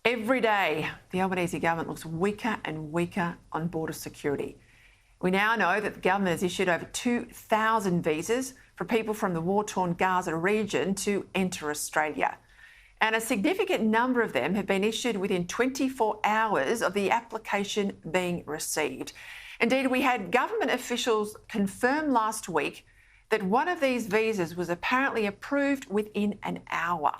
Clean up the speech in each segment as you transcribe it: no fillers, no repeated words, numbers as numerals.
Every day, the Albanese government looks weaker and weaker on border security. We now know that the government has issued over 2,000 visas for people from the war-torn Gaza region to enter Australia. And a significant number of them have been issued within 24 hours of the application being received. Indeed, we had government officials confirm last week that one of these visas was apparently approved within an hour.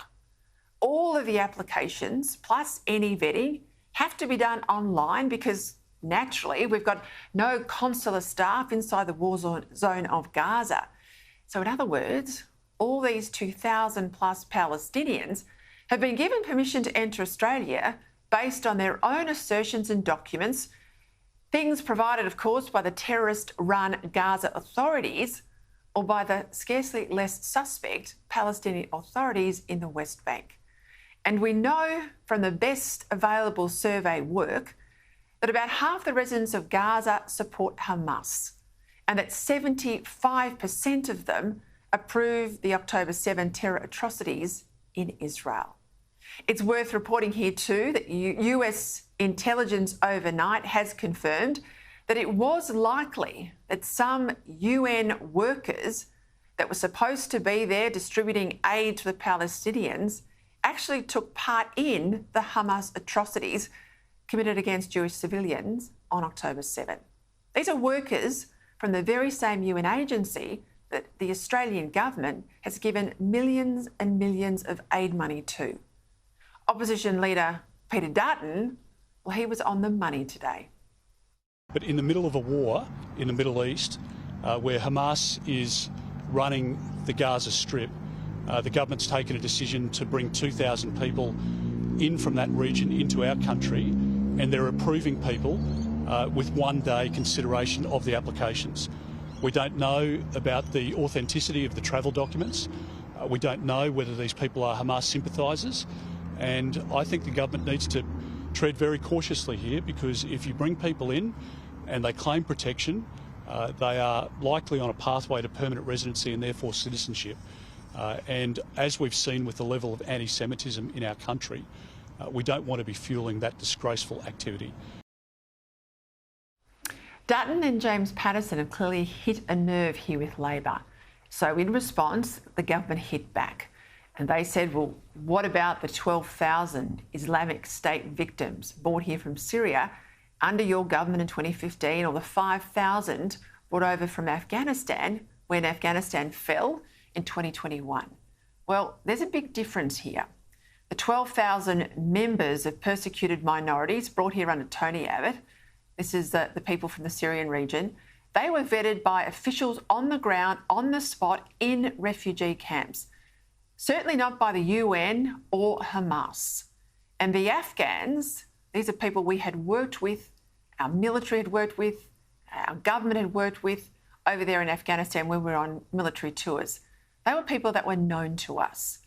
All of the applications, plus any vetting, have to be done online because, naturally, we've got no consular staff inside the war zone of Gaza. So, in other words, all these 2,000 plus Palestinians have been given permission to enter Australia based on their own assertions and documents, things provided, of course, by the terrorist-run Gaza authorities or by the scarcely less suspect Palestinian authorities in the West Bank. And we know from the best available survey work that about half the residents of Gaza support Hamas and that 75% of them approve the October 7 terror atrocities in Israel. It's worth reporting here too that US intelligence overnight has confirmed that it was likely that some UN workers that were supposed to be there distributing aid to the Palestinians actually took part in the Hamas atrocities committed against Jewish civilians on October 7. These are workers from the very same UN agency that the Australian government has given millions and millions of aid money to. Opposition leader Peter Dutton, well, he was on the money today. But in the middle of a war in the Middle East, where Hamas is running the Gaza Strip, the government's taken a decision to bring 2,000 people in from that region into our country, and they're approving people with one-day consideration of the applications. We don't know about the authenticity of the travel documents. We don't know whether these people are Hamas sympathisers, and I think the government needs to tread very cautiously here, because if you bring people in and they claim protection, they are likely on a pathway to permanent residency and therefore citizenship. And as we've seen with the level of anti-Semitism in our country, we don't want to be fuelling that disgraceful activity. Dutton and James Patterson have clearly hit a nerve here with Labor. So in response, the government hit back. And they said, well, what about the 12,000 Islamic State victims brought here from Syria under your government in 2015, or the 5,000 brought over from Afghanistan when Afghanistan fell in 2021? Well, there's a big difference here. The 12,000 members of persecuted minorities brought here under Tony Abbott, this is the people from the Syrian region, they were vetted by officials on the ground, on the spot, in refugee camps. Certainly not by the UN or Hamas. And the Afghans, these are people we had worked with, our military had worked with, our government had worked with over there in Afghanistan when we were on military tours. They were people that were known to us.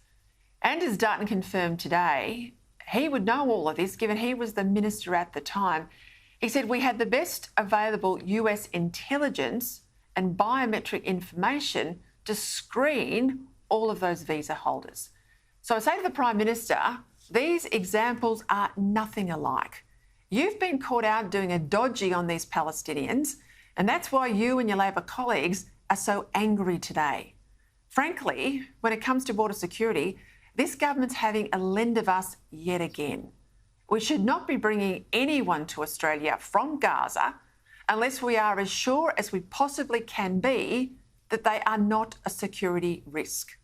And as Dutton confirmed today, he would know all of this given he was the minister at the time. He said we had the best available US intelligence and biometric information to screen all of those visa holders. So I say to the Prime Minister, these examples are nothing alike. You've been caught out doing a dodgy on these Palestinians, and that's why you and your Labor colleagues are so angry today. Frankly, when it comes to border security, this government's having a lend of us yet again. We should not be bringing anyone to Australia from Gaza unless we are as sure as we possibly can be that they are not a security risk.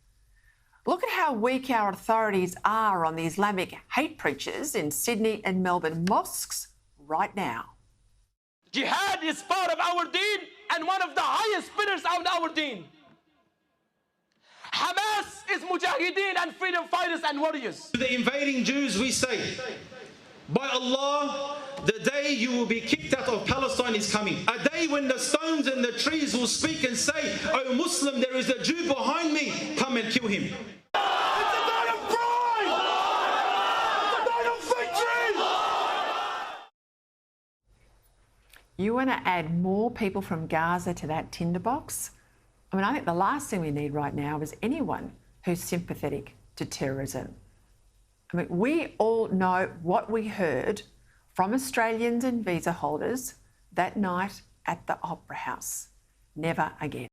Look at how weak our authorities are on the Islamic hate preachers in Sydney and Melbourne mosques right now. Jihad is part of our deen and one of the highest pillars of our deen. Hamas is mujahideen and freedom fighters and warriors. To the invading Jews we say, by Allah, the day you will be kicked out of Palestine is coming. A day when the stones and the trees will speak and say, "O Muslim, there is a Jew behind me, come and kill him." It's a day of pride! It's a day of victory! You want to add more people from Gaza to that tinderbox? I mean, I think the last thing we need right now is anyone who's sympathetic to terrorism. I mean, we all know what we heard from Australians and visa holders that night at the Opera House. Never again.